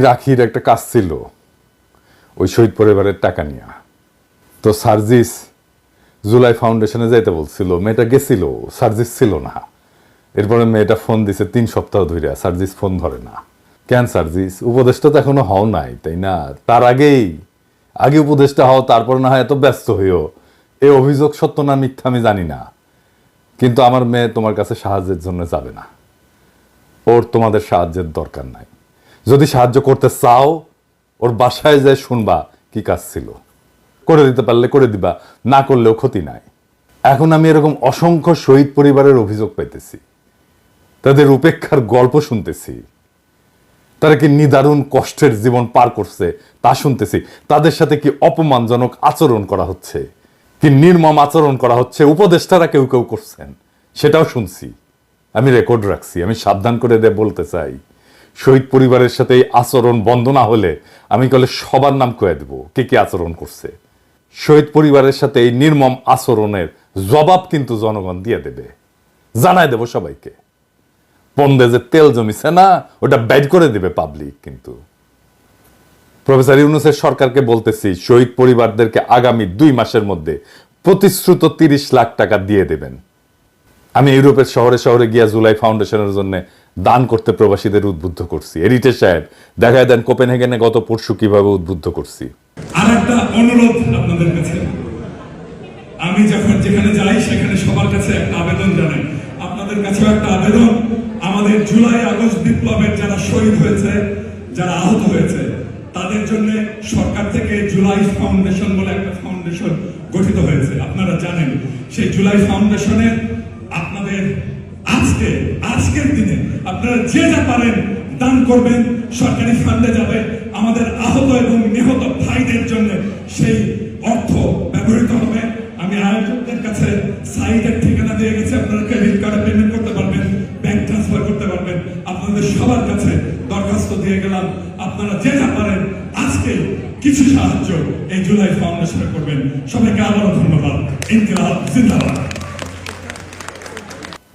রাখির একটা কাজ ছিল ওই শহীদ পরিবারের টাকা নিয়ে। তো সার্জিস জুলাই ফাউন্ডেশনে যাইতে বলছিল, মেয়েটা গেছিল, সার্জিস ছিল না। এরপরে মেয়েটা ফোন দিছে 3 সপ্তাহ ধরে, সার্জিস ফোন ধরে না। কেন সার্জিস? উপদেশটা তো এখনো হও নাই, তাই না? তার আগে উপদেশটা হও, তারপর না হয় এত ব্যস্ত হইও। এই অভিযোগ সত্য না মিথ্যা আমি জানি না, কিন্তু আমার মেয়ে তোমার কাছে সাহায্যের জন্য যাবে না। ওর তোমাদের সাহায্যের দরকার নাই। যদি সাহায্য করতে চাও, ওর বাসায় যায় শুনবা কি কাজ ছিল, করে দিতে পারলে করে দিবা, না করলেও ক্ষতি নাই। এখন আমি এরকম অসংখ্য শহীদ পরিবারের অভিযোগ পাইতেছি, তাদের উপেক্ষার গল্প শুনতেছি, তারা কি নিদারুণ কষ্টের জীবন পার করছে তা শুনতেছি। তাদের সাথে কি অপমানজনক আচরণ করা হচ্ছে, কি নির্মম আচরণ করা হচ্ছে, উপদেষ্টারা কেউ কেউ করছেন, সেটাও শুনছি। আমি রেকর্ড রাখছি। আমি সাবধান করে বলতে চাই, শহীদ পরিবারের সাথে এই আচরণ বন্ধ না হলে আমি কলে সবার নাম কয়ে দেব কে কি আচরণ করছে। শহীদ পরিবারের সাথে এই নির্মম আচরণের জবাব কিন্তু জনগণ দিয়ে দেবে, জানাই দেব সবাইকে। পন্দে যে তেল জমিছে না, ওটা বাইর করে দেবে পাবলিক। কিন্তু প্রফেসর ইউনূসের সরকারকে বলতেছি, শহীদ পরিবারদেরকে আগামী 2 মাসের মধ্যে প্রতিশ্রুত 30 লাখ টাকা দিয়ে দেবেন। আমি ইউরোপের শহরে শহরে গিয়া জুলাই ফাউন্ডেশনের জন্য দান করতে প্রবাসীদের উদ্বুদ্ধ করছি। এরিটেজ সাহেব দেখায় দেন কোপেনহেগেনে গত পরশু কিভাবে উদ্বুদ্ধ করছি। আর একটা অনুরোধ আপনাদের কাছে, আমি যখন যেখানে যাই সেখানে সবার কাছে একটা আবেদন জানাই। আপনাদের কাছেও একটা আবেদন, আমাদের জুলাই আগস্ট বিপ্লবের যারা শহীদ হয়েছে, যারা আহত হয়েছে, তাদের জন্য সরকার থেকে জুলাই ফাউন্ডেশন বলে একটা ফাউন্ডেশন গঠিত হয়েছে। আপনারা জানেন, সেই জুলাই ফাউন্ডেশনের আপনাদের আজকের দিনে আপনারা যে যা পারেন দান করবেন, সরকারি ফান্ডে যাবে। আমাদের আহত এবং নিহত ভাইদের জন্য সেই অর্থ ব্যবহৃত হবে। আমি আয়োজকদের কাছে সাইটের ঠিকানা দিয়ে গেছি, আপনারা ক্রেডিট কার্ডে পেমেন্ট করতে পারবেন, ব্যাংক ট্রান্সফার করতে পারবেন। আপনাদের সবার কাছে দরখাস্ত দিয়ে গেলাম, আপনারা যে যা পারেন আজকে কিছু সাহায্য এই জুলাই ফাউন্ডেশনে করবেন। সবাইকে আবারও ধন্যবাদ। ইনকিলাব জিন্দাবাদ।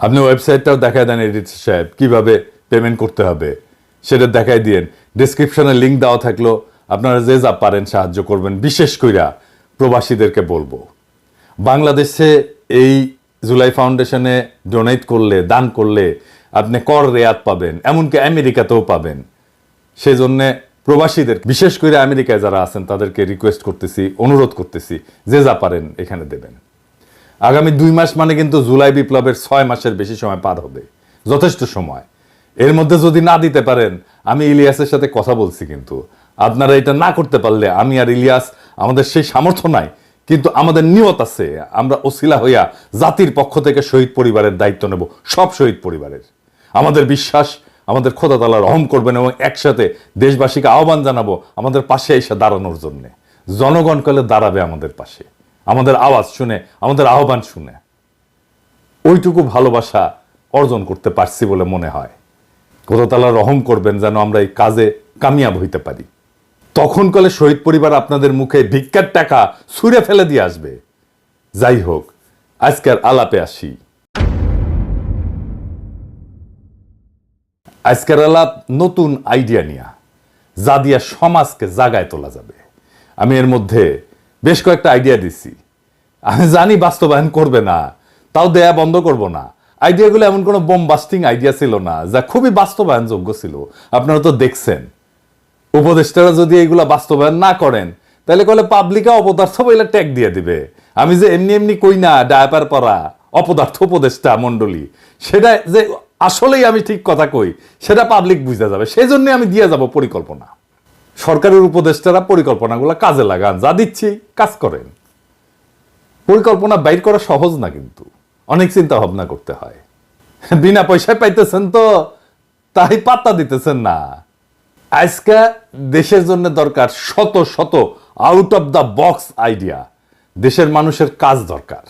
আপনি ওয়েবসাইটটাও দেখায় দেন এডিটর সাহেব, কিভাবে পেমেন্ট করতে হবে সেটা দেখাই দিয়েন। ডিসক্রিপশনে লিঙ্ক দেওয়া থাকলো, আপনারা যে যা পারেন সাহায্য করবেন। বিশেষ কইরা প্রবাসীদেরকে বলবো, বাংলাদেশে এই জুলাই ফাউন্ডেশনে ডোনেট করলে, দান করলে আপনি কর রেয়াত পাবেন, এমনকি আমেরিকাতেও পাবেন। সেই জন্যে প্রবাসীদের, বিশেষ করে আমেরিকায় যারা আছেন তাদেরকে রিকোয়েস্ট করতেছি, অনুরোধ করতেছি, যে যা পারেন এখানে দেবেন। আগামী 2 মাস মানে কিন্তু জুলাই বিপ্লবের 6 মাসের বেশি সময় পার হবে, যথেষ্ট সময়। এর মধ্যে যদি না দিতে পারেন, আমি ইলিয়াসের সাথে কথা বলছি, কিন্তু আপনারা এটা না করতে পারলে আমি আর ইলিয়াস, আমাদের সেই সামর্থ্য নাই, কিন্তু আমাদের নিয়ত আছে। আমরা ওসিলা হইয়া জাতির পক্ষ থেকে শহীদ পরিবারের দায়িত্ব নেব, সব শহীদ পরিবারের। আমাদের বিশ্বাস, আমাদের খোদা তাআলা রহম করবেন, এবং একসাথে দেশবাসীকে আহ্বান জানাবো আমাদের পাশে এসে দাঁড়ানোর জন্য। জনগণ কালে দাঁড়াবে আমাদের পাশে, আমাদের আওয়াজ শুনে, আমাদের আহ্বান শুনে। ওইটুকু ভালোবাসা অর্জন করতে পারছি বলে মনে হয়। খোদা তাআলা রহম করবেন যেন আমরা এই কাজে কামিয়াব হইতে পারি। তখন কালে শহীদ পরিবার আপনাদের মুখে ভিক্ষার টাকা ছুঁড়ে ফেলে দিয়ে আসবে। যাই হোক, আজকের আলাপে আসি। আজকের আলাপ নতুন আইডিয়া নিয়া, যা দিয়া সমাজকে জাগায় তোলা যাবে। আমি এর মধ্যে বেশ কয়েকটা আইডিয়া দিছি। আমি জানি বাস্তবায়ন করবে না, তাও দেয়া বন্ধ করব না। আইডিয়াগুলো এমন কোনো বোমবাস্টিং আইডিয়া ছিল না, যা খুবই বাস্তবায়নযোগ্য ছিল। আপনারা তো দেখছেন, উপদেষ্টারা যদি এগুলা বাস্তবায়ন না করেন, তাহলে কলে পাবলিকা অপদার্থ বইলে ট্যাগ দিয়ে দিবে। আমি যে এমনি এমনি কই না ডায়াপার পরা অপদার্থ উপদেষ্টা মন্ডলী, সেটা যে আসলেই আমি ঠিক কথা কই সেটা পাবলিক বুঝতে যাবে। সেই জন্য আমি দিয়ে যাব পরিকল্পনা। সরকারের উপদেষ্টারা পরিকল্পনাগুলো কাজে লাগান, যা দিচ্ছি কাজ করেন। পরিকল্পনা বাইর করা সহজ না, কিন্তু অনেক চিন্তা ভাবনা করতে হয়। বিনা পয়সায় পাইতেছেন তো, তাই পাত্তা দিতেছেন না। আজকে দেশের জন্য দরকার শত শত out of the box idea. দেশের মানুষের কাজ দরকার,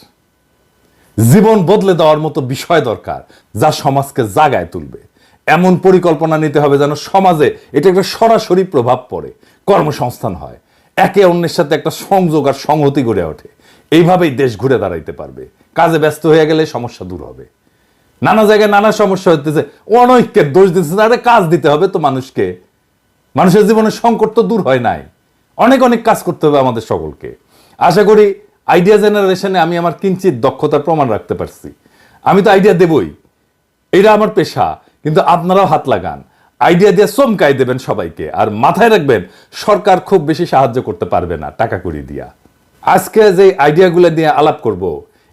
জীবন বদলে দেওয়ার মতো বিষয় দরকার, যা সমাজকে জাগায় তুলবে। এমন পরিকল্পনা নিতে হবে যেন সমাজে এটা একটা সরাসরি প্রভাব পড়ে, কর্মসংস্থান হয়, একে অন্যের সাথে একটা সংযোগ আর সংহতি গড়ে ওঠে। এইভাবেই দেশ ঘুরে দাঁড়াইতে পারবে। কাজে ব্যস্ত হয়ে গেলে সমস্যা দূর হবে। নানা জায়গায় নানা সমস্যা হতেছে, অনৈক্যের দোষ দিচ্ছে, কাজ দিতে হবে তো মানুষকে। মানুষের জীবনে সংকট তো দূর হয় নাই, অনেক অনেক কাজ করতে হবে আমাদের সকলকে। আশা করি আইডিয়া জেনারেশনে আমি আমার কিঞ্চিত দক্ষতার প্রমাণ রাখতে পারছি। আমি তো আইডিয়া দেবই, এটা আমার পেশা, কিন্তু আপনারাও হাত লাগান, আইডিয়া দিয়ে চমকাই দেবেন সবাইকে। আর মাথায় রাখবেন, সরকার খুব বেশি সাহায্য করতে পারবে না টাকা কড়ি দিয়া। আজকে যে আইডিয়াগুলো দিয়ে আলাপ করব,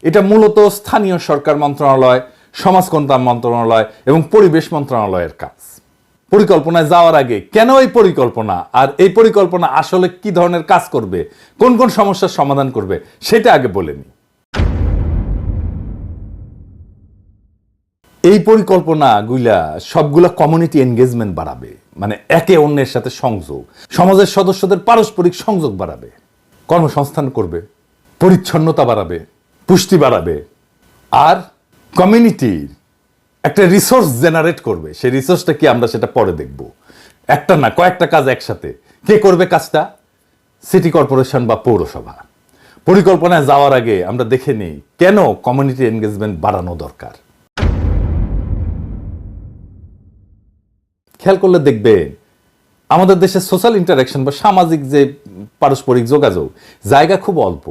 এটা মূলত স্থানীয় সরকার মন্ত্রণালয়, সমাজ কল্যাণ মন্ত্রণালয় এবং পরিবেশ মন্ত্রণালয়ের কাজ। পরিকল্পনায় যাওয়ার আগে কেন এই পরিকল্পনা, আর এই পরিকল্পনা আসলে কি ধরনের কাজ করবে, কোন কোন সমস্যার সমাধান করবে, সেটা আগে বলে নিই। এই পরিকল্পনাগুলা সবগুলা কমিউনিটি এনগেজমেন্ট বাড়াবে, মানে একে অন্যের সাথে সংযোগ, সমাজের সদস্যদের পারস্পরিক সংযোগ বাড়াবে, কর্মসংস্থান করবে, পরিচ্ছন্নতা বাড়াবে, পুষ্টি বাড়াবে, আর কমিউনিটির একটা রিসোর্স জেনারেট করবে। সেই রিসোর্সটা কি আমরা সেটা পরে দেখব। একটা না, কয়েকটা কাজ একসাথে। কে করবে কাজটা? সিটি কর্পোরেশন বা পৌরসভা। পরিকল্পনায় যাওয়ার আগে আমরা দেখে নিই কেন কমিউনিটি এনগেজমেন্ট বাড়ানো দরকার। খেয়াল করলে দেখবেন আমাদের দেশে সোশ্যাল ইন্টারাকশন বা সামাজিক যে পারস্পরিক যোগাযোগ জায়গা খুব অল্প।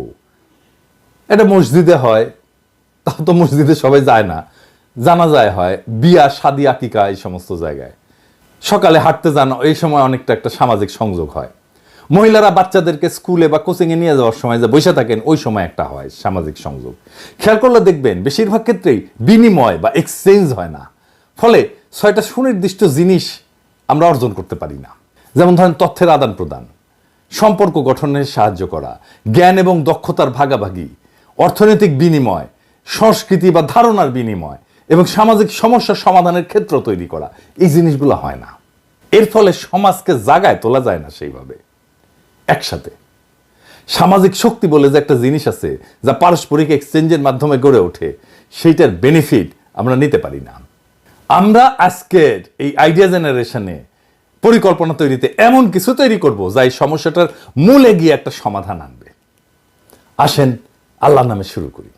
এটা মসজিদে হয়, তাও তো মসজিদে সবাই যায় না, জানাজায় হয়, বিয়া শাদি আকিকা, এই সমস্ত জায়গায় সকালে হাঁটতে যান, এই সময় অনেকটা একটা সামাজিক সংযোগ হয়। মহিলারা বাচ্চাদেরকে স্কুলে বা কোচিংয়ে নিয়ে যাওয়ার সময় যে বসে থাকেন, ওই সময় একটা হয় সামাজিক সংযোগ। খেয়াল করলে দেখবেন বেশিরভাগ ক্ষেত্রেই বিনিময় বা এক্সচেঞ্জ হয় না, ফলে 6টা সুনির্দিষ্ট জিনিস আমরা অর্জন করতে পারি না। যেমন ধরেন তথ্যের আদান প্রদান, সম্পর্ক গঠনে সাহায্য করা, জ্ঞান এবং দক্ষতার ভাগাভাগি, অর্থনৈতিক বিনিময়, সংস্কৃতি বা ধারণার বিনিময় এবং সামাজিক সমস্যা সমাধানের ক্ষেত্র তৈরি করা। এই জিনিসগুলো হয় না। এর ফলে সমাজকে জাগায় তোলা যায় না সেইভাবে একসাথে। সামাজিক শক্তি বলে যে একটা জিনিস আছে, যা পারস্পরিক এক্সচেঞ্জের মাধ্যমে গড়ে ওঠে, সেইটার বেনিফিট আমরা নিতে পারি না। আমরা আজকের এই আইডিয়া জেনারেশনে পরিকল্পনা তৈরিতে এমন কিছু তৈরি করব যা এই সমস্যাটার মূলে গিয়ে একটা সমাধান আনবে। আসেন আল্লাহর নামে শুরু করি।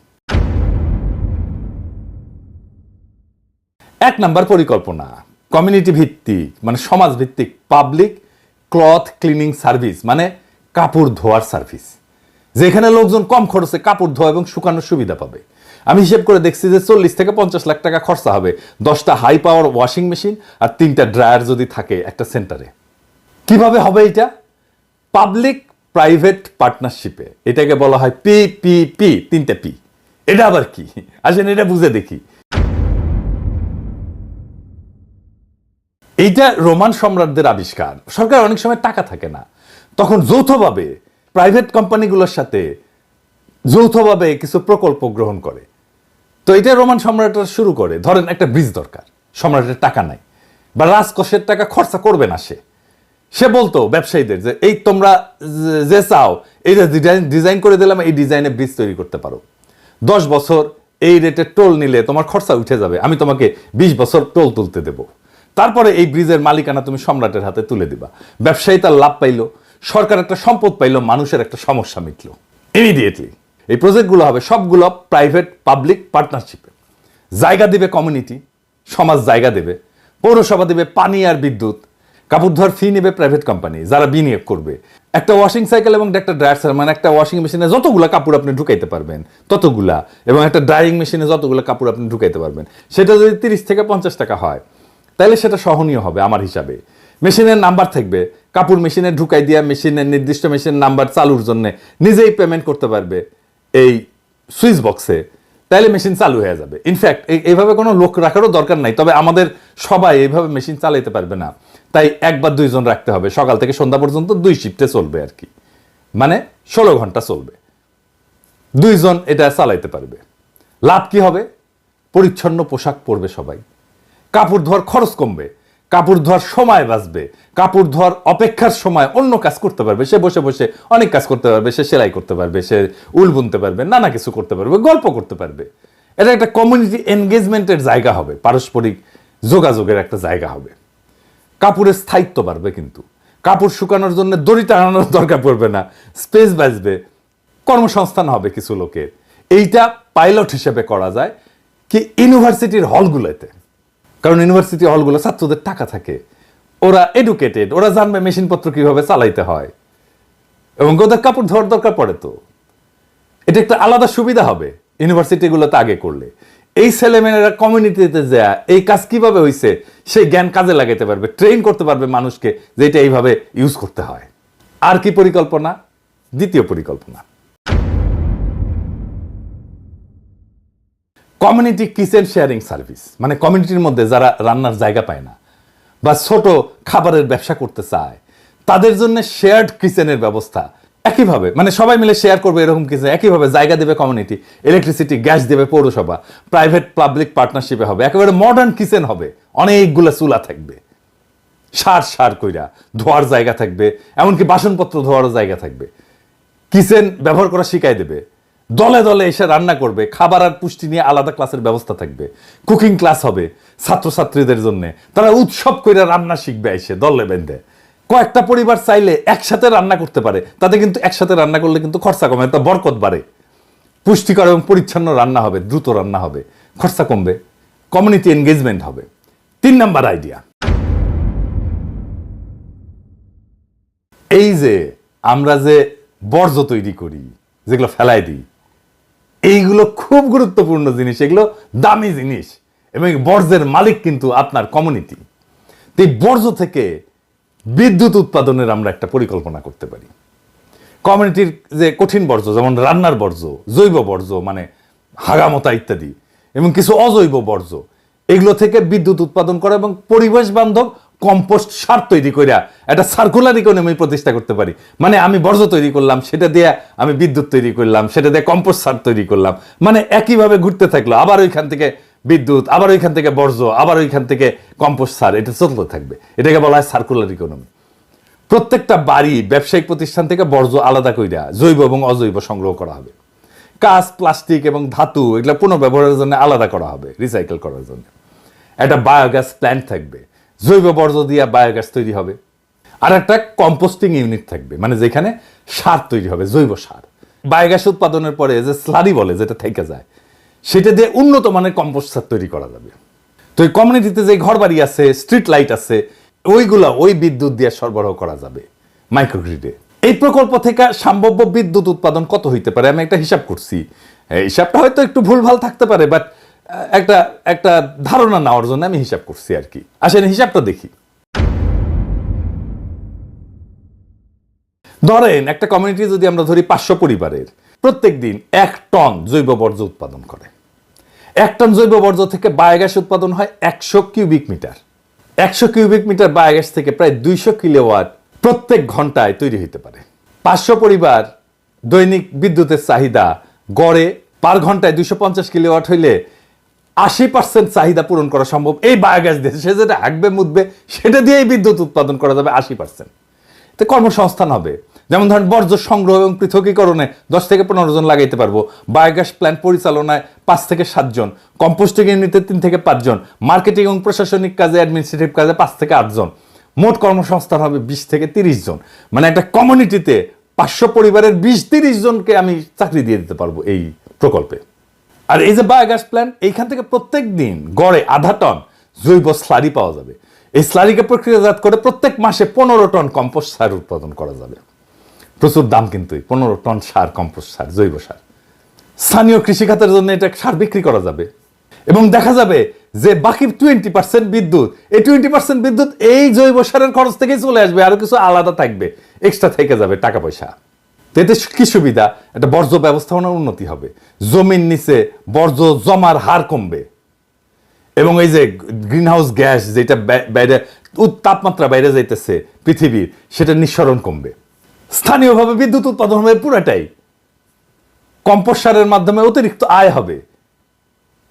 1 নাম্বার পরিকল্পনা, কমিউনিটি ভিত্তিক মানে সমাজ ভিত্তিক পাবলিক ক্লথ ক্লিনিং সার্ভিস, মানে কাপড় ধোয়ার সার্ভিস, যেখানে লোকজন কম খরচে কাপড় ধোয়া এবং শুকানোর সুবিধা পাবে। আমি হিসেব করে দেখছি যে 40 থেকে 50 লাখ টাকা খরচা হবে 10টা হাই পাওয়ার ওয়াশিং মেশিন আর 3টা ড্রায়ার যদি থাকে একটা সেন্টারে। কিভাবে হবে এটা? পাবলিক প্রাইভেট পার্টনারশিপে। এটাকে বলা হয় PPP, 3টে পি। এটা আবার কি? আসেন এটা বুঝে দেখি। এইটা রোমান সম্রাটদের আবিষ্কার। সরকার অনেক সময় টাকা থাকে না, তখন যৌথভাবে প্রাইভেট কোম্পানিগুলোর সাথে যৌথভাবে কিছু প্রকল্প গ্রহণ করে। তো এটা রোমান সম্রাটরা শুরু করে। ধরেন একটা ব্রিজ দরকার, সম্রাটের টাকা নাই বা রাজকোষের টাকা খরচা করবে না, সে বলতো ব্যবসায়ীদের যে এই তোমরা যে চাও এই ডিজাইন করে দিলাম, এই ডিজাইনে ব্রিজ তৈরি করতে পারো, 10 বছর এই রেটে টোল নিলে তোমার খরচা উঠে যাবে, আমি তোমাকে 20 বছর টোল তুলতে দেব, তারপরে এই ব্রিজের মালিকানা তুমি সম্রাটের হাতে তুলে দিবা। ব্যবসায়ী তার লাভ পাইলো, সরকার একটা সম্পদ পাইলো, মানুষের একটা সমস্যা মিটলো ইমিডিয়েটলি। এই প্রজেক্টগুলো হবে সবগুলো প্রাইভেট পাবলিক পার্টনারশিপে। জায়গা দিবে কমিউনিটি, সমাজ জায়গা দেবে, পৌরসভা দেবে পানি আর বিদ্যুৎ, কাপড় ধোয়ার ফি নেবে প্রাইভেট কোম্পানি যারা বিনিয়োগ করবে। একটা ওয়াশিং সাইকেল এবং একটা ড্রায়ার, মানে একটা ওয়াশিং মেশিনে যতগুলা কাপড় আপনি ঢুকাইতে পারবেন ততগুলা, এবং একটা ড্রাইং মেশিনে যতগুলো কাপড় আপনি ঢুকাইতে পারবেন, সেটা যদি 30 থেকে 50 টাকা হয় তাহলে সেটা সহনীয় হবে আমার হিসাবে। মেশিনের নাম্বার থাকবে, কাপড় মেশিনে ঢুকাই দিয়া মেশিনের নির্দিষ্ট মেশিনের নাম্বার চালুর জন্য নিজেই পেমেন্ট করতে পারবে এই সুইচ বক্সে, তাহলে মেশিন চালু হয়ে যাবে। ইনফ্যাক্ট এইভাবে কোনো লোক রাখারও দরকার নাই, তবে আমাদের সবাই এইভাবে মেশিন চালাইতে পারবে না, তাই 1 বা 2 জন রাখতে হবে। সকাল থেকে সন্ধ্যা পর্যন্ত 2 শিফটে চলবে আর কি, মানে 16 ঘন্টা চলবে, 2 জন এটা চালাইতে পারবে। লাভ কি হবে? পরিচ্ছন্ন পোশাক পরবে সবাই, কাপড় ধোয়ার খরচ কমবে, কাপড় ধোয়ার সময় বাঁচবে, কাপড় ধোয়ার অপেক্ষার সময় অন্য কাজ করতে পারবে, সে বসে বসে অনেক কাজ করতে পারবে, সে সেলাই করতে পারবে, সে উল বুনতে পারবে, নানা কিছু করতে পারবে, গল্প করতে পারবে। এটা একটা কমিউনিটি এনগেজমেন্টের জায়গা হবে, পারস্পরিক যোগাযোগের একটা জায়গা হবে। কাপড়ের স্থায়িত্ব বাড়বে, কিন্তু কাপড় শুকানোর জন্য দড়ি টানানোর দরকার পড়বে না, স্পেস বাঁচবে, কর্মসংস্থান হবে কিছু লোকের। এইটা পাইলট হিসেবে করা যায় কি ইউনিভার্সিটির হলগুলোতে, কারণ ইউনিভার্সিটি হলগুলো ছাত্রদের টাকা থাকে, ওরা এডুকেটেড, ওরা জানবে মেশিনপত্র কিভাবে চালাইতে হয়, এবং ওদের কাপড় ধোয়ার দরকার পড়ে। তো এটা একটা আলাদা সুবিধা হবে ইউনিভার্সিটিগুলোতে আগে করলে। এই ছেলেমেয়েরা কমিউনিটিতে যা এই কাজ কিভাবে হয়েছে সেই জ্ঞান কাজে লাগাতে পারবে, ট্রেন করতে পারবে মানুষকে যে এটা এইভাবে ইউজ করতে হয়। আর কি পরিকল্পনা? দ্বিতীয় পরিকল্পনা, কমিউনিটি কিচেন শেয়ারিং সার্ভিস। মানে কমিউনিটির মধ্যে যারা রান্নার জায়গা পায় না বা ছোট খাবারের ব্যবসা করতে চায় তাদের জন্য শেয়ার্ড কিচেনের ব্যবস্থা। একইভাবে মানে সবাই মিলে শেয়ার করবে এরকম কিচেন, একইভাবে জায়গা দেবে কমিউনিটি, ইলেকট্রিসিটি গ্যাস দেবে পৌরসভা, প্রাইভেট পাবলিক পার্টনারশিপে হবে, একেবারে মডার্ন কিচেন হবে, অনেকগুলো চুলা থাকবে, সার কইরা ধোয়ার জায়গা থাকবে, এমনকি বাসনপত্র ধোয়ারও জায়গা থাকবে, কিচেন ব্যবহার করা শিখাই দেবে, দলে দলে এসে রান্না করবে, খাবার আর পুষ্টি নিয়ে আলাদা ক্লাসের ব্যবস্থা থাকবে, কুকিং ক্লাস হবে ছাত্রছাত্রীদের জন্য, তারা উৎসব করে রান্না শিখবে এসে দলে বেঁধে। কয়েকটা পরিবার চাইলে একসাথে রান্না করতে পারে, তাতে কিন্তু একসাথে রান্না করলে কিন্তু খরচা কমে, তা বরকত বাড়ে, পুষ্টিকর এবং পরিচ্ছন্ন রান্না হবে, দ্রুত রান্না হবে, খরচা কমবে, কমিউনিটি এনগেজমেন্ট হবে। 3 নাম্বার আইডিয়া, এই যে আমরা যে বর্জ্য তৈরি করি, যেগুলো ফেলাই দিই, এইগুলো খুব গুরুত্বপূর্ণ জিনিস, এগুলো দামি জিনিস, এবং বর্জ্যের মালিক কিন্তু আপনার কমিউনিটি। এই বর্জ্য থেকে বিদ্যুৎ উৎপাদনের আমরা একটা পরিকল্পনা করতে পারি। কমিউনিটির যে কঠিন বর্জ্য, যেমন রান্নার বর্জ্য, জৈব বর্জ্য মানে হাগামতা ইত্যাদি, এবং কিছু অজৈব বর্জ্য, এগুলো থেকে বিদ্যুৎ উৎপাদন করা এবং পরিবেশ বান্ধব কম্পোস্ট সার তৈরি কইরা একটা সার্কুলার ইকোনমি প্রতিষ্ঠা করতে পারি। মানে আমি বর্জ্য তৈরি করলাম, সেটা দিয়ে আমি বিদ্যুৎ তৈরি করলাম, সেটা দিয়ে কম্পোস্ট সার তৈরি করলাম, মানে একইভাবে ঘুরতে থাকলো, আবার ওইখান থেকে বিদ্যুৎ, আবার ওইখান থেকে বর্জ্য, আবার ওইখান থেকে কম্পোস্ট সার, এটা চলতে থাকবে। এটাকে বলা হয় সার্কুলার ইকোনমি। প্রত্যেকটা বাড়ি ব্যবসায়িক প্রতিষ্ঠান থেকে বর্জ্য আলাদা কইরা জৈব এবং অজৈব সংগ্রহ করা হবে, কাঁচ, প্লাস্টিক এবং ধাতু এগুলো পুনর্ব্যবহারের জন্য আলাদা করা হবে, রিসাইকেল করার জন্য। একটা বায়োগ্যাস প্ল্যান্ট থাকবে, জৈব বর্জ্য দিয়ে বায়োগ্যাস তৈরি হবে। আর একটা কম্পোস্টিং ইউনিট থাকবে, মানে যেখানে সার তৈরি হবে, জৈব সার। বায়োগ্যাস উৎপাদনের পরে যে স্লারি বলে যেটা থেকে যায়, সেটা দিয়ে উন্নত মানের কম্পোস্ট সার তৈরি করা যাবে। তো এই কমিউনিটিতে যে ঘর বাড়ি আছে, স্ট্রিট লাইট আছে, ওইগুলা ওই বিদ্যুৎ দিয়ে সরবরাহ করা যাবে মাইক্রোগ্রিডে। এই প্রকল্প থেকে সম্ভাব্য বিদ্যুৎ উৎপাদন কত হইতে পারে আমি একটা হিসাব করছি। হিসাবটা হয়তো একটু ভুলভাল থাকতে পারে, বাট একটা ধারণা নেওয়ার জন্য আমি হিসাব করছি আর কি। আসেন হিসাবটা দেখি। ধরেন একটা কমিউনিটি যদি আমরা ধরি 500 পরিবারের, প্রত্যেক দিন 1 টন জৈব বর্জ্য উৎপাদন করে। 1 টন জৈব বর্জ্য থেকে বায়োগ্যাস উৎপাদন হয় 100 cubic metre. 100 cubic metre biogas থেকে প্রায় 200 কিলোওয়াট প্রত্যেক ঘন্টায় তৈরি হতে পারে। 500 পরিবার দৈনিক বিদ্যুতের চাহিদা গড়ে পার ঘন্টায় 250 কিলোওয়াট হইলে 80% চাহিদা পূরণ করা সম্ভব এই বায়োগ্যাস দিয়ে। সে যেটা হাঁকবে মুতবে সেটা দিয়েই বিদ্যুৎ উৎপাদন করা যাবে 80%। তো কর্মসংস্থান হবে। যেমন ধরেন বর্জ্য সংগ্রহ এবং পৃথকীকরণে 10 থেকে 15 জন লাগাইতে পারবো, বায়োগ্যাস প্ল্যান্ট পরিচালনায় 5 থেকে 7 জন, কম্পোস্টিং ইউনিটে 3 থেকে 5 জন, মার্কেটিং এবং প্রশাসনিক কাজে, অ্যাডমিনিস্ট্রেটিভ কাজে 5 থেকে 8 জন, মোট কর্মসংস্থান হবে 20 থেকে 30 জন। মানে একটা কমিউনিটিতে 500 পরিবারের 20-30 জনকে আমি চাকরি দিয়ে দিতে পারবো এই প্রকল্পে। আর এই যে বায়োগ্যাস প্ল্যান্ট, এইখান থেকে প্রত্যেক দিন গড়ে 0.5 টন জৈব স্লারি পাওয়া যাবে। এই স্লারিকে প্রক্রিয়াজাত করে প্রত্যেক মাসে 15 টন কম্পোস্ট সার উৎপাদন করা যাবে। প্রচুর দাম কিন্তু 15 টন সার, কম্পোস্ট সার, জৈব সার। স্থানীয় কৃষিখাতের জন্য এটা সার বিক্রি করা যাবে এবং দেখা যাবে যে বাকি 20% বিদ্যুৎ, এই 20% বিদ্যুৎ এই জৈব সারের খরচ থেকেই চলে আসবে, আরো কিছু আলাদা থাকবে, এক্সট্রা থেকে যাবে টাকা পয়সা। এতে কি সুবিধা? একটা বর্জ্য ব্যবস্থাপনার উন্নতি হবে, জমির নিচে বর্জ্য জমার হার কমবে, এবং এই যে গ্রিন হাউস গ্যাস যেটা বাইরে তাপমাত্রা বাইরে যাইতেছে পৃথিবীর, সেটা নিঃসরণ কমবে। স্থানীয়ভাবে বিদ্যুৎ উৎপাদন হবে পুরাটাই, কম্পোস্ট সারের মাধ্যমে অতিরিক্ত আয় হবে।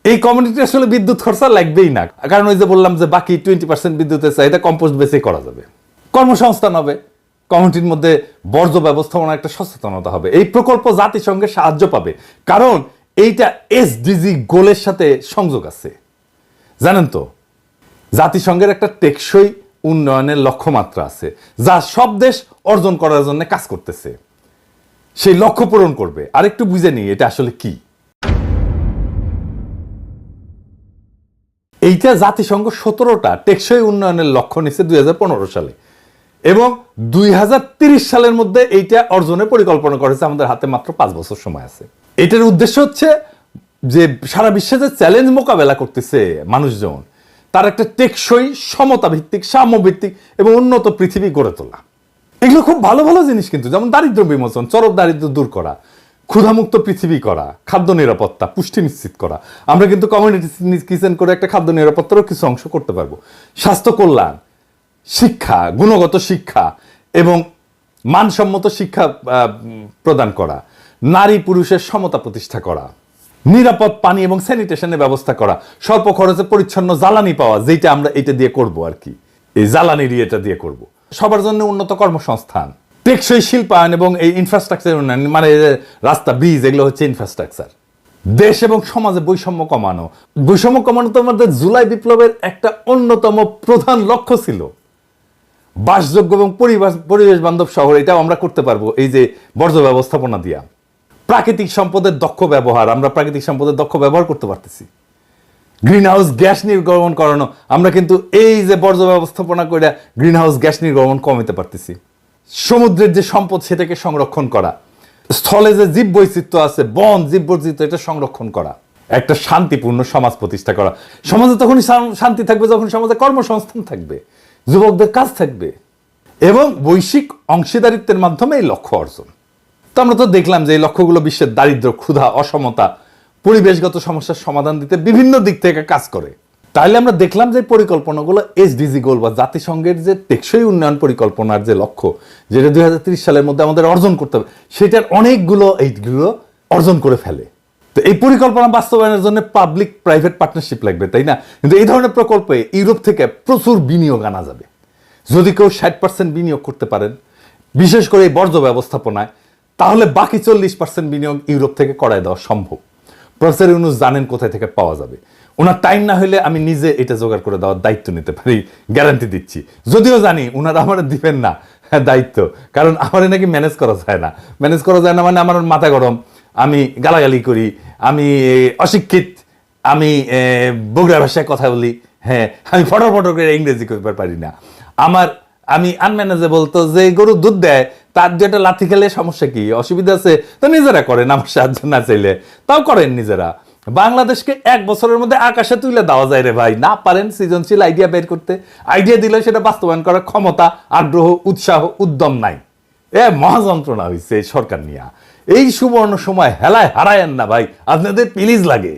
এই কমিউনিটি আসলে বিদ্যুৎ খরচা লাগবেই না, কারণ ওই যে বললাম যে বাকি 20% বিদ্যুতের চাহিদা কম্পোস্ট বেসে করা যাবে। কর্মসংস্থান হবে, কমিউনিটির মধ্যে বর্জ্য ব্যবস্থাপনার একটা সচেতনতা হবে। এই প্রকল্প জাতিসংঘের সাহায্য পাবে, কারণ এইটা এসডিজি গোলের সাথে সংযোগ আছে। জানেন তো, জাতিসংঘের একটা টেকসই উন্নয়নের লক্ষ্যমাত্রা আছে, যা সব দেশ অর্জন করার জন্য কাজ করতেছে। সেই লক্ষ্য পূরণ করবে। আরেকটু বুঝে নিই এটা আসলে কি। এইটা জাতিসংঘ 17টা টেকসই উন্নয়নের লক্ষ্য নিচ্ছে 2015 সালে, এবং 2030 সালের মধ্যে এইটা অর্জনের পরিকল্পনা করেছে। আমাদের হাতে মাত্র 5 বছর সময় আছে। এটার উদ্দেশ্য হচ্ছে যে সারা বিশ্বে যে চ্যালেঞ্জ মোকাবেলা করতেছে মানুষজন, তার একটা টেকসই, সমতা ভিত্তিক, সাম্য ভিত্তিক এবং উন্নত পৃথিবী গড়ে তোলা। এগুলো খুব ভালো ভালো জিনিস কিন্তু, যেমন দারিদ্র বিমোচন, চরম দারিদ্র দূর করা, ক্ষুধামুক্ত পৃথিবী করা, খাদ্য নিরাপত্তা, পুষ্টি নিশ্চিত করা। আমরা কিন্তু কমিউনিটি কিচেন করে একটা খাদ্য নিরাপত্তারও কিছু অংশ করতে পারবো। স্বাস্থ্য কল্যাণ, শিক্ষা, গুণগত শিক্ষা এবং মানসম্মত শিক্ষা প্রদান করা, নারী পুরুষের সমতা প্রতিষ্ঠা করা, নিরাপদ পানি এবং স্যানিটেশনের ব্যবস্থা করা, স্বল্প খরচে পরিচ্ছন্ন জ্বালানি পাওয়া, যেটা আমরা এটা দিয়ে করব আর কি, এই জ্বালানির এটা দিয়ে করব। সবার জন্য উন্নত কর্মসংস্থান, টেকসই শিল্পায়ন এবং এই ইনফ্রাস্ট্রাকচার উন্নয়ন, মানে রাস্তা, ব্রিজ, এগুলো হচ্ছে ইনফ্রাস্ট্রাকচার। দেশ এবং সমাজে বৈষম্য কমানো। বৈষম্য কমানো তো আমাদের জুলাই বিপ্লবের একটা অন্যতম প্রধান লক্ষ্য ছিল। বাসযোগ্য এবং পরিবেশ বান্ধব শহর, এটাও আমরা করতে পারবো এই যে বর্জ্য ব্যবস্থাপনা দিয়া। প্রাকৃতিক সম্পদের দক্ষ ব্যবহার, আমরা প্রাকৃতিক সম্পদের দক্ষ ব্যবহার করতে পারতেছি। গ্রিন হাউস গ্যাস নির্গমন করানো, আমরা কিন্তু এই যে বর্জ্য ব্যবস্থাপনা করে গ্রিন হাউস গ্যাস নির্গমন কমাতে পারতেছি। সমুদ্রের যে সম্পদ সেটাকে সংরক্ষণ করা, স্থলে যে জীব বৈচিত্র্য আছে, বন, জীব বৈচিত্র্য, এটা সংরক্ষণ করা, একটা শান্তিপূর্ণ সমাজ প্রতিষ্ঠা করা। সমাজে তখনই শান্তি থাকবে যখন সমাজে কর্মসংস্থান থাকবে, যুবকদের কাজ থাকবে এবং বৈশ্বিক অংশীদারিত্বের মাধ্যমে এই লক্ষ্য অর্জন। তো আমরা তো দেখলাম যে এই লক্ষ্যগুলো বিশ্বের দারিদ্র্য, ক্ষুধা, অসমতা, পরিবেশগত সমস্যার সমাধান দিতে বিভিন্ন দিক থেকে কাজ করে। তাহলে আমরা দেখলাম যে পরিকল্পনাগুলো এসডিজি গোল বা জাতিসংঘের যে টেকসই উন্নয়ন পরিকল্পনার যে লক্ষ্য, যেটা 2030 সালের মধ্যে আমাদের অর্জন করতে হবে, সেটার অনেকগুলো এইগুলো অর্জন করে ফেলে। তো এই পরিকল্পনা বাস্তবায়নের জন্য পাবলিক প্রাইভেট পার্টনারশিপ লাগবে, তাই না? কিন্তু এই ধরনের প্রকল্পে ইউরোপ থেকে প্রচুর বিনিয়োগ আনা যাবে। যদি কেউ 60% বিনিয়োগ করতে পারেন, বিশেষ করে এই বর্জ্য ব্যবস্থাপনায়, তাহলে বাকি 40% বিনিয়োগ ইউরোপ থেকে করায় দেওয়া সম্ভব। প্রফেসর ইউনূস জানেন কোথায় থেকে পাওয়া যাবে। ওনার টাইম না হলে আমি নিজে এটা জোগাড় করে দেওয়ার দায়িত্ব নিতে পারি, গ্যারান্টি দিচ্ছি। যদিও জানি ওনারা আমার দিবেন না দায়িত্ব, কারণ আমার নাকি ম্যানেজ করা যায় না। ম্যানেজ করা যায় না মানে আমার মাথা গরম, আমি গালাগালি করি, আমি অশিক্ষিত, আমি বগুড়া ভাষায় কথা বলি, হ্যাঁ, আমি ফটো করে ইংরেজি করতে পারি না। আমি আনম্যানেজেবল। তো যে গরু দুধ দেয় তার যেটা লাথি খেলে সমস্যা কি, অসুবিধা আছে? তো নিজেরা করেন, আমার সাহায্য না চাইলে তাও করেন নিজেরা। বাংলাদেশকে 1 বছরের মধ্যে আকাশে তুলে দেওয়া যায় রে ভাই। না পারেন সৃজনশীল আইডিয়া বের করতে, আইডিয়া দিলে সেটা বাস্তবায়ন করার ক্ষমতা, আগ্রহ, উৎসাহ, উদ্যম নাই। মহাযন্ত্রণা হয়েছে সরকার নিয়ে। এই সুবর্ণ সময় হেলায় হারায়েন না ভাই, আপনাদের প্লিজ লাগে।